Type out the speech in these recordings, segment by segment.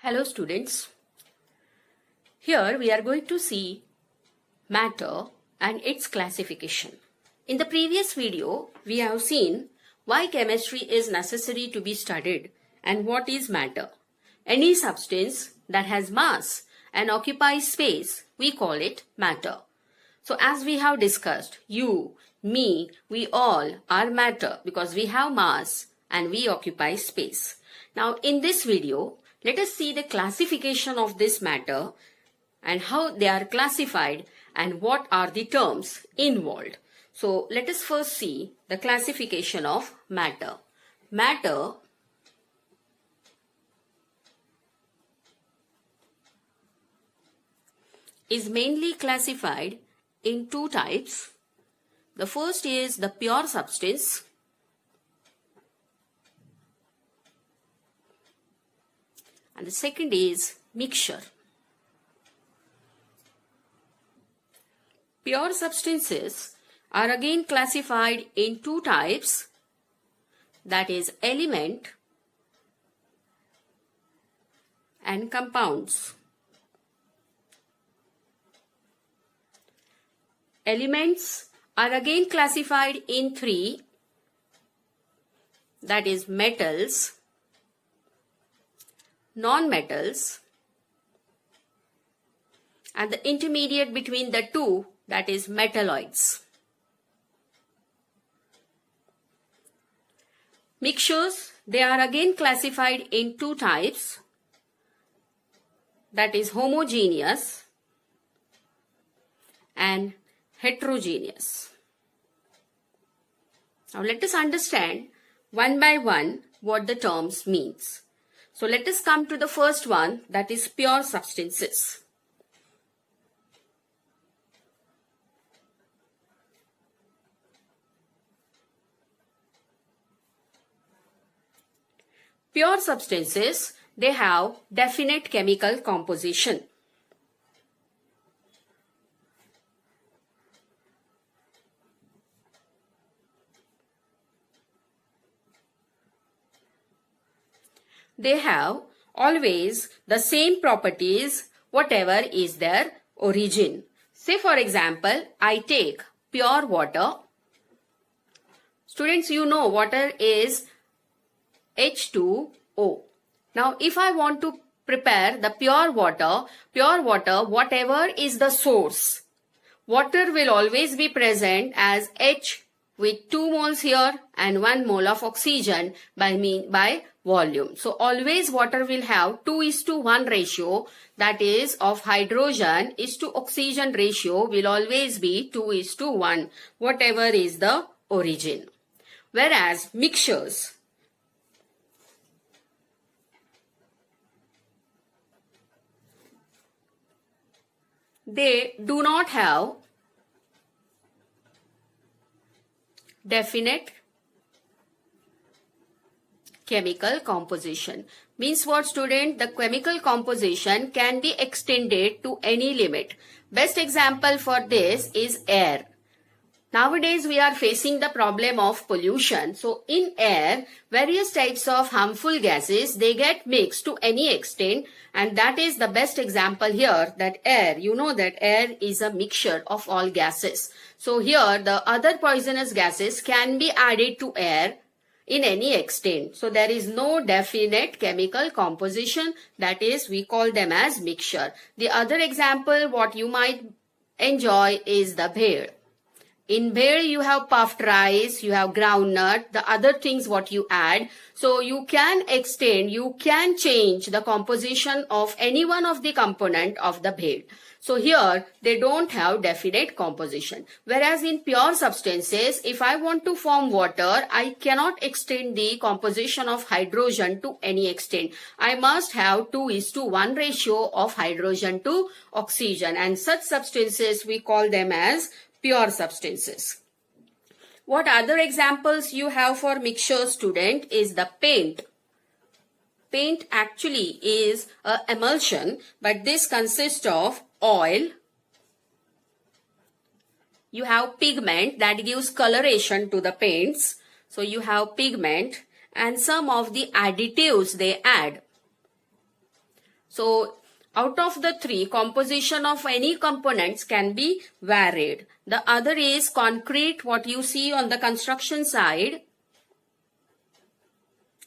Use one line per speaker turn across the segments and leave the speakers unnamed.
Hello students, here we are going to see matter and its classification. In the previous video, we have seen why chemistry is necessary to be studied and what is matter. Any substance that has mass and occupies space, we call it matter. So as we have discussed, you, me, we all are matter because we have mass and we occupy space. Now in this video, let us see the classification of this matter and how they are classified and what are the terms involved. So let us first see the classification of matter. Matter is mainly classified in two types. The first is the pure substance, and the second is mixture. Pure substances are again classified in two types, that is element and compounds. Elements are again classified in three, that is metals, non-metals, and the intermediate between the two, that is metalloids. Mixtures, they are again classified in two types, that is homogeneous and heterogeneous. Now let us understand one by one what the terms means. So let us come to the first one, that is pure substances. Pure substances, they have definite chemical composition. They have always the same properties whatever is their origin. Say for example, I take pure water. Students, you know water is H2O. Now if I want to prepare the pure water, whatever is the source, water will always be present as H with 2 moles here and 1 mole of oxygen by volume. So always water will have 2:1 ratio, that is of hydrogen is to oxygen ratio will always be 2:1, whatever is the origin. Whereas mixtures, they do not have definite chemical composition. Means what, student? The chemical composition can be extended to any limit. Best example for this is air. Nowadays we are facing the problem of pollution. So in air, various types of harmful gases, they get mixed to any extent, and that is the best example here, that air, you know that air is a mixture of all gases. So here the other poisonous gases can be added to air in any extent. So there is no definite chemical composition, that is we call them as mixture. The other example what you might enjoy is the bhed. In bhed you have puffed rice, you have groundnut, the other things what you add. So you can extend, you can change the composition of any one of the component of the bhed. So here they don't have definite composition. Whereas in pure substances, if I want to form water, I cannot extend the composition of hydrogen to any extent. I must have 2:1 ratio of hydrogen to oxygen, and such substances we call them as pure substances. What other examples you have for mixture, student, is the paint. Paint actually is an emulsion, but this consists of oil. You have pigment that gives coloration to the paints. So you have pigment and some of the additives they add. So out of the three, composition of any components can be varied. The other is concrete, what you see on the construction side.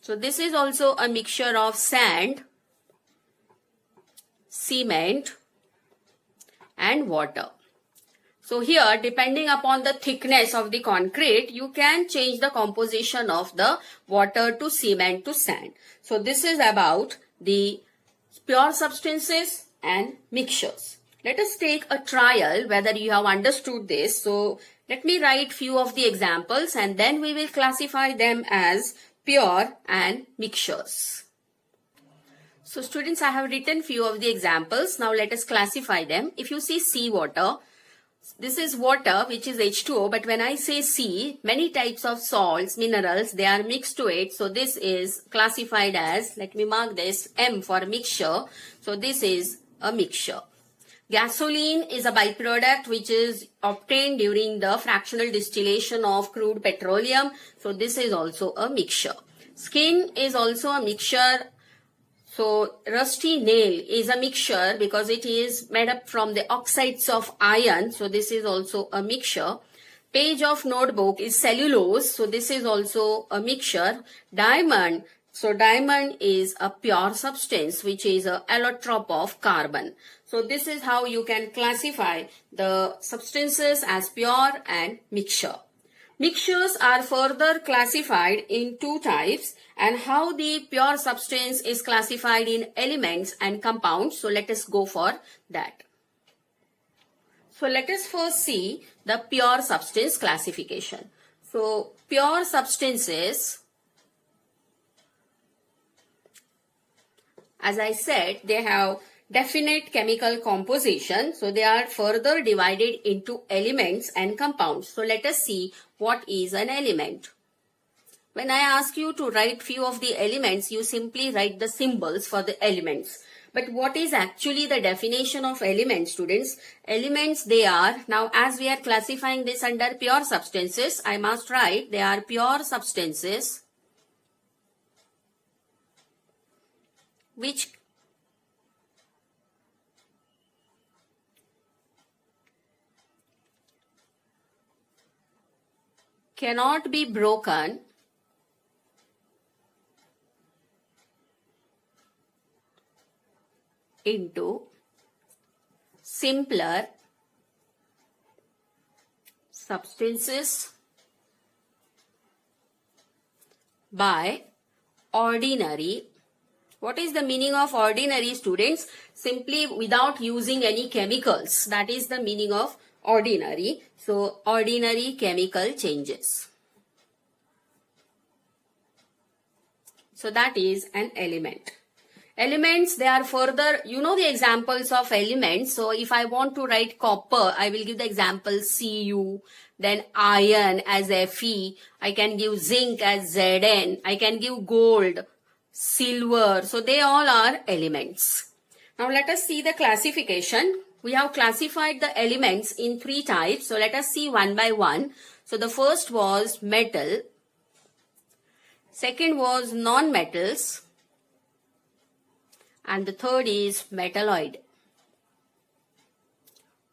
So this is also a mixture of sand, cement and water. So here, depending upon the thickness of the concrete, you can change the composition of the water to cement to sand. So this is about the pure substances and mixtures. Let us take a trial whether you have understood this. So let me write few of the examples and then we will classify them as pure and mixtures. So students, I have written few of the examples. Now let us classify them. If you see seawater, this is water which is H2O, but when I say sea, many types of salts, minerals, they are mixed to it. So this is classified as, let me mark this, M for mixture. So this is a mixture. Gasoline is a byproduct which is obtained during the fractional distillation of crude petroleum. So this is also a mixture. Skin is also a mixture. So rusty nail is a mixture because it is made up from the oxides of iron. So this is also a mixture. Page of notebook is cellulose. So this is also a mixture. Diamond. So diamond is a pure substance which is an allotrope of carbon. So this is how you can classify the substances as pure and mixture. Mixtures are further classified in two types, and how the pure substance is classified in elements and compounds. So let us go for that. So let us first see the pure substance classification. So pure substances, as I said, they have definite chemical composition. So they are further divided into elements and compounds. So let us see what is an element. When I ask you to write few of the elements, you simply write the symbols for the elements. But what is actually the definition of elements, students? Elements, they are, now as we are classifying this under pure substances, I must write they are pure substances which cannot be broken into simpler substances by ordinary. What is the meaning of ordinary, students? Simply without using any chemicals. That is the meaning of ordinary. So ordinary chemical changes. So that is an element. Elements, they are further, you know the examples of elements. So if I want to write copper, I will give the example Cu, then iron as Fe, I can give zinc as Zn, I can give gold, silver. So they all are elements. Now let us see the classification. We have classified the elements in three types. So let us see one by one. So the first was metal. Second was non-metals. And the third is metalloid.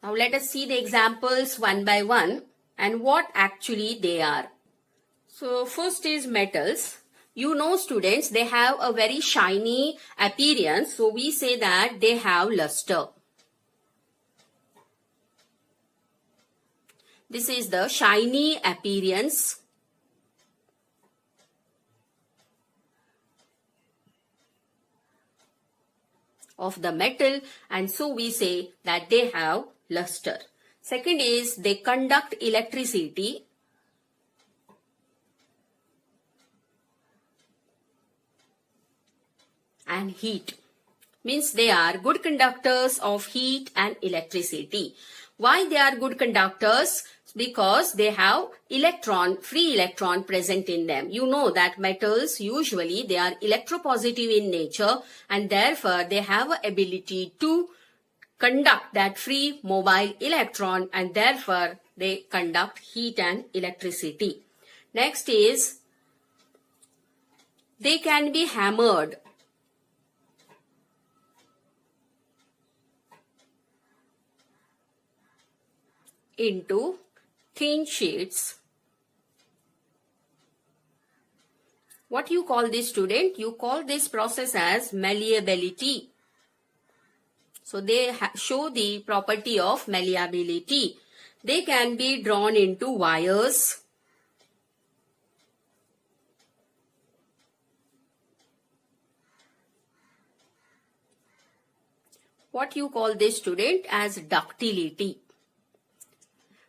Now let us see the examples one by one and what actually they are. So first is metals. You know, students, they have a very shiny appearance. So we say that they have luster. This is the shiny appearance of the metal, and so we say that they have luster. Second is they conduct electricity. And heat. Means they are good conductors of heat and electricity. Why they are good conductors? Because they have free electron present in them. You know that metals usually they are electropositive in nature and therefore they have an ability to conduct that free mobile electron and therefore they conduct heat and electricity. Next is they can be hammered. into thin sheets. What you call this, student? You call this process as malleability. So they show the property of malleability. They can be drawn into wires. What you call this, student? As ductility.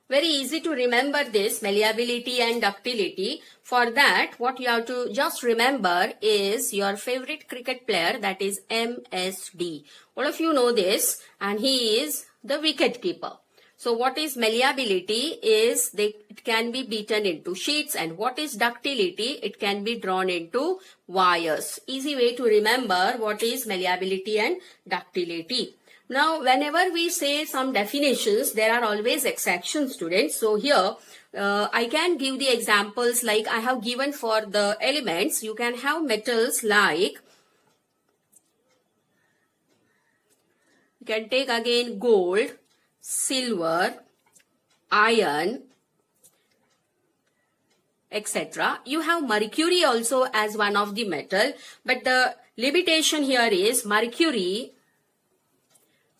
Very easy to remember this, malleability and ductility. For that, what you have to just remember is your favorite cricket player, that is MSD. All of you know this, and he is the wicket keeper. So what is malleability is it can be beaten into sheets, and what is ductility? It can be drawn into wires. Easy way to remember what is malleability and ductility. Now, whenever we say some definitions, there are always exceptions, students. So here, I can give the examples like I have given for the elements. You can have metals like, you can take again gold, silver, iron, etc. You have mercury also as one of the metal, but the limitation here is mercury.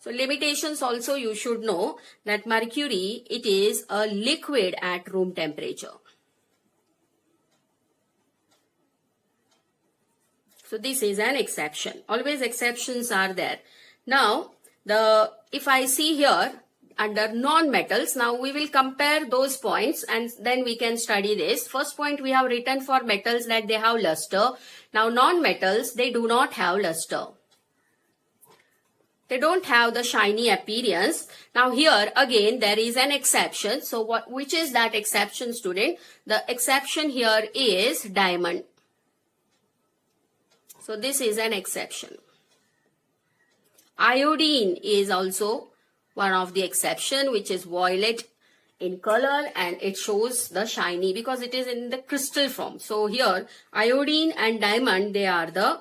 So limitations also you should know that mercury, it is a liquid at room temperature. So this is an exception. Always exceptions are there. Now, if I see here under non-metals, now we will compare those points and then we can study this. First point we have written for metals that they have luster. Now non-metals, they do not have luster. They don't have the shiny appearance. Now here again there is an exception. So which is that exception, student? The exception here is diamond. So this is an exception. Iodine is also one of the exception, which is violet in color and it shows the shiny because it is in the crystal form. So here iodine and diamond, they are the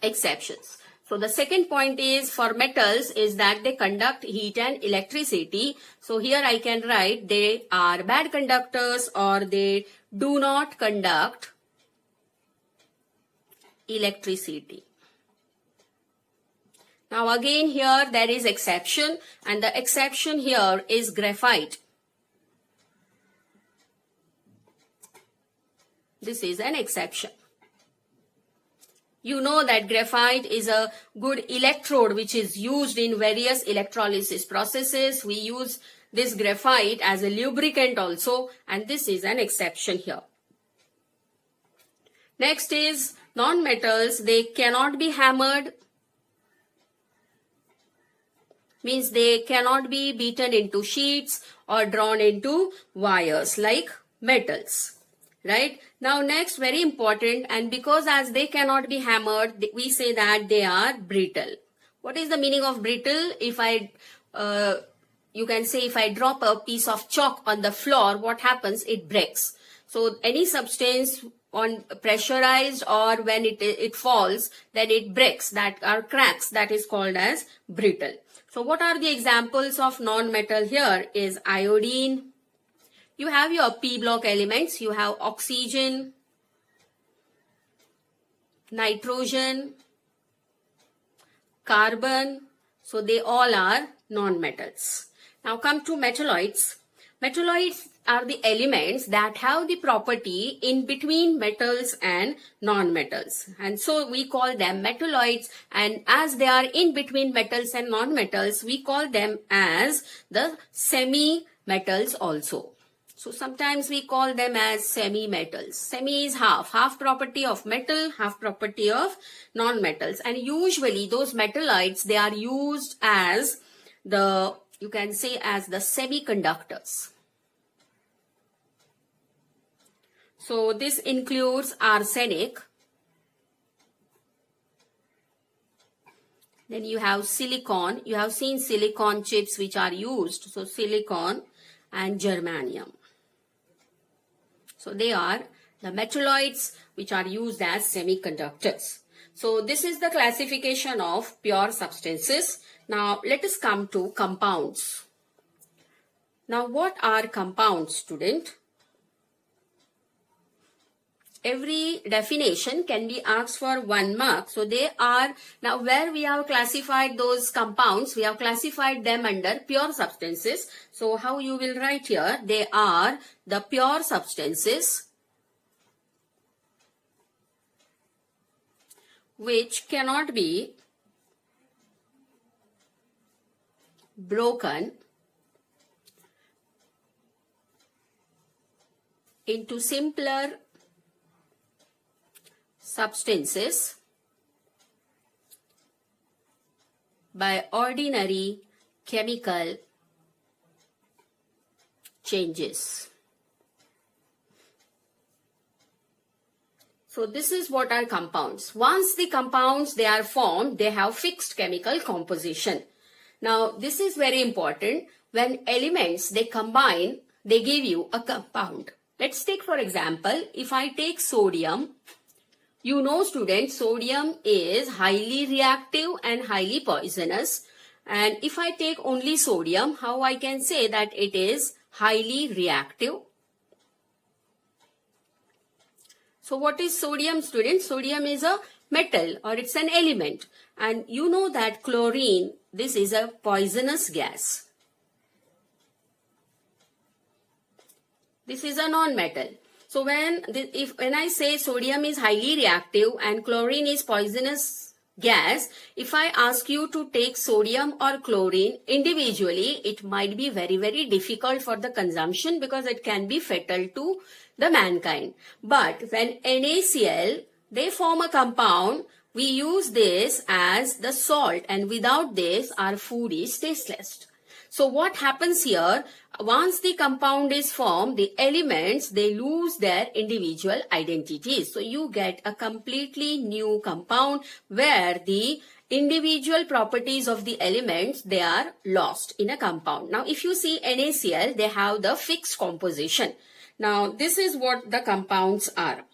exceptions. So the second point is for metals is that they conduct heat and electricity. So here I can write they are bad conductors or they do not conduct electricity. Now again here there is exception and the exception here is graphite. This is an exception. You know that graphite is a good electrode which is used in various electrolysis processes. We use this graphite as a lubricant also, and this is an exception here. Next is non-metals. They cannot be hammered. Means they cannot be beaten into sheets or drawn into wires like metals. Right? Now next, very important, and because as they cannot be hammered, we say that they are brittle. What is the meaning of brittle? If you can say if I drop a piece of chalk on the floor, what happens? It breaks. So any substance on pressurized or when it falls, then it breaks, that are cracks, that is called as brittle. So what are the examples of non-metal here is iodine. You have your P block elements, you have oxygen, nitrogen, carbon, so they all are non-metals. Now come to metalloids. Metalloids are the elements that have the property in between metals and non-metals. And so we call them metalloids, and as they are in between metals and non-metals, we call them as the semi-metals also. So sometimes we call them as semi-metals. Semi is half property of metal, half property of non-metals. And usually those metalloids, they are used as you can say as the semiconductors. So this includes arsenic. Then you have silicon. You have seen silicon chips which are used. So silicon and germanium. So they are the metalloids which are used as semiconductors. So this is the classification of pure substances. Now let us come to compounds. Now what are compounds, student? Every definition can be asked for 1 mark. So they are, now where we have classified those compounds, we have classified them under pure substances. So how you will write here, they are the pure substances which cannot be broken into simpler substances by ordinary chemical changes. So this is what are compounds. Once the compounds they are formed, they have fixed chemical composition. Now this is very important. When elements they combine, they give you a compound. Let's take for example, if I take sodium, you know students, sodium is highly reactive and highly poisonous. And if I take only sodium, how I can say that it is highly reactive? So what is sodium, students? Sodium is a metal or it's an element. And you know that chlorine, this is a poisonous gas. This is a non-metal. So when I say sodium is highly reactive and chlorine is poisonous gas, if I ask you to take sodium or chlorine individually, it might be very, very difficult for the consumption because it can be fatal to the mankind. But when NaCl, they form a compound, we use this as the salt, and without this our food is tasteless. So what happens here, once the compound is formed, the elements, they lose their individual identities. So you get a completely new compound where the individual properties of the elements, they are lost in a compound. Now if you see NaCl, they have the fixed composition. Now this is what the compounds are.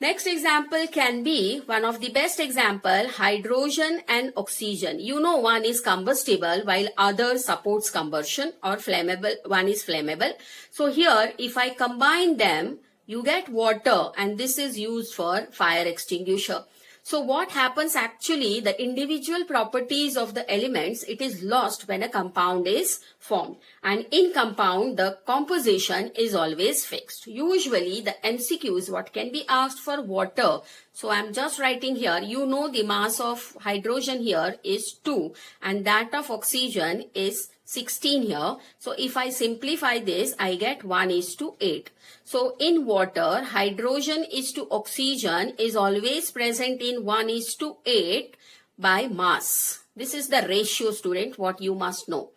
Next example can be, one of the best example, hydrogen and oxygen. You know one is combustible while other supports combustion or flammable, one is flammable. So here if I combine them, you get water and this is used for fire extinguisher. So what happens actually, the individual properties of the elements, it is lost when a compound is formed. And in compound, the composition is always fixed. Usually the MCQs, what can be asked for water. So I'm just writing here, you know the mass of hydrogen here is 2 and that of oxygen is 16 here. So if I simplify this, I get 1:8. So in water, hydrogen is to oxygen is always present in 1:8 by mass. This is the ratio, student, what you must know.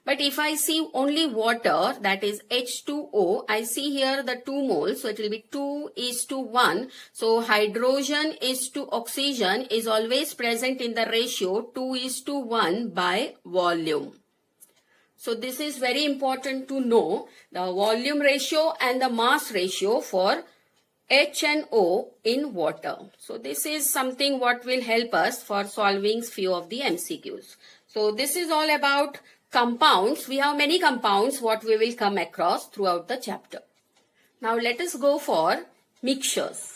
But if I see only water, that is H2O, I see here the 2 moles, so it will be 2:1. So hydrogen is to oxygen is always present in the ratio 2:1 by volume. So this is very important to know, the volume ratio and the mass ratio for H and O in water. So this is something what will help us for solving few of the MCQs. So this is all about compounds. We have many compounds what we will come across throughout the chapter. Now let us go for mixtures.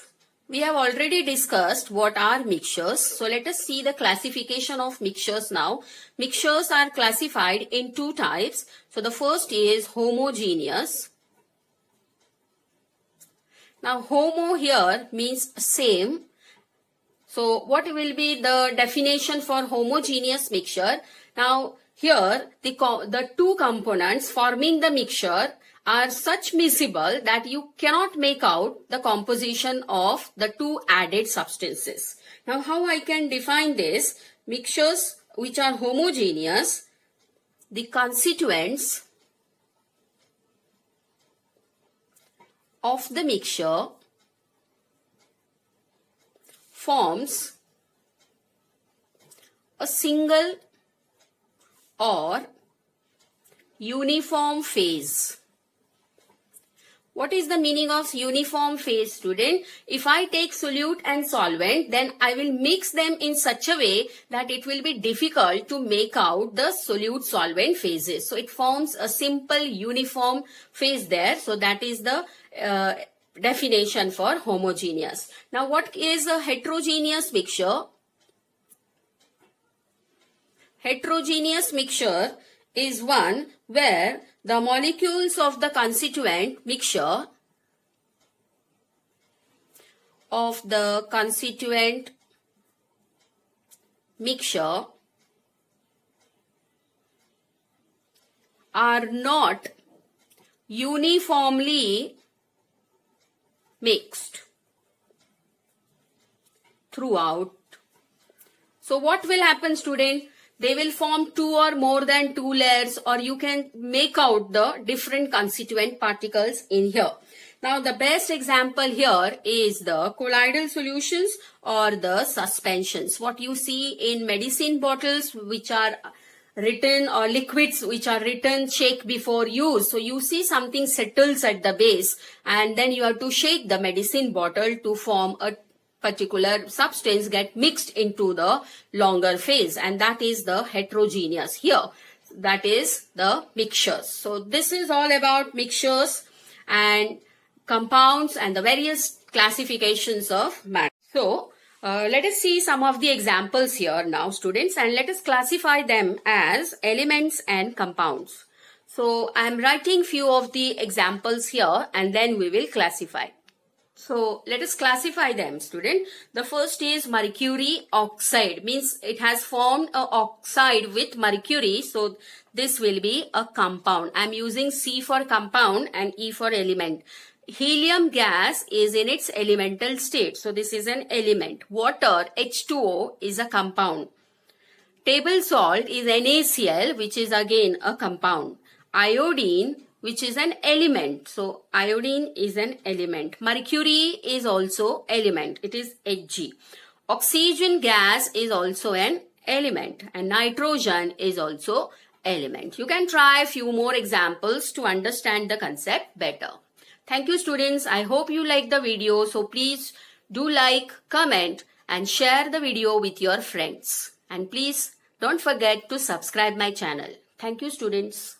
We have already discussed what are mixtures. So let us see the classification of mixtures now. Mixtures are classified in 2 types. So the first is homogeneous. Now homo here means same. So what will be the definition for homogeneous mixture? Now here the 2 components forming the mixture are such miscible that you cannot make out the composition of the 2 added substances. Now how I can define this? Mixtures which are homogeneous, the constituents of the mixture forms a single or uniform phase What is the meaning of uniform phase, student? If I take solute and solvent, then I will mix them in such a way that it will be difficult to make out the solute-solvent phases. So it forms a simple uniform phase there. So that is the definition for homogeneous. Now what is a heterogeneous mixture? Heterogeneous mixture is one where the molecules of the constituent mixture are not uniformly mixed throughout. So what will happen, student? They will form two or more than two layers, or you can make out the different constituent particles in here. Now the best example here is the colloidal solutions or the suspensions. What you see in medicine bottles which are written, or liquids which are written shake before use. So you see something settles at the base and then you have to shake the medicine bottle to form a particular substance get mixed into the longer phase, and that is the heterogeneous here. That is the mixtures. So this is all about mixtures and compounds and the various classifications of matter. So let us see some of the examples here now, students, and let us classify them as elements and compounds. So I am writing few of the examples here and then we will classify. So let us classify them, student. The first is mercury oxide, means it has formed an oxide with mercury. So this will be a compound. I am using C for compound and E for element. Helium gas is in its elemental state. So this is an element. Water, H2O, is a compound. Table salt is NaCl, which is again a compound. Iodine, which is an element. So iodine is an element. Mercury is also element. It is Hg. Oxygen gas is also an element, and nitrogen is also element. You can try a few more examples to understand the concept better. Thank you, students. I hope you like the video. So please do like, comment and share the video with your friends. And please don't forget to subscribe my channel. Thank you, students.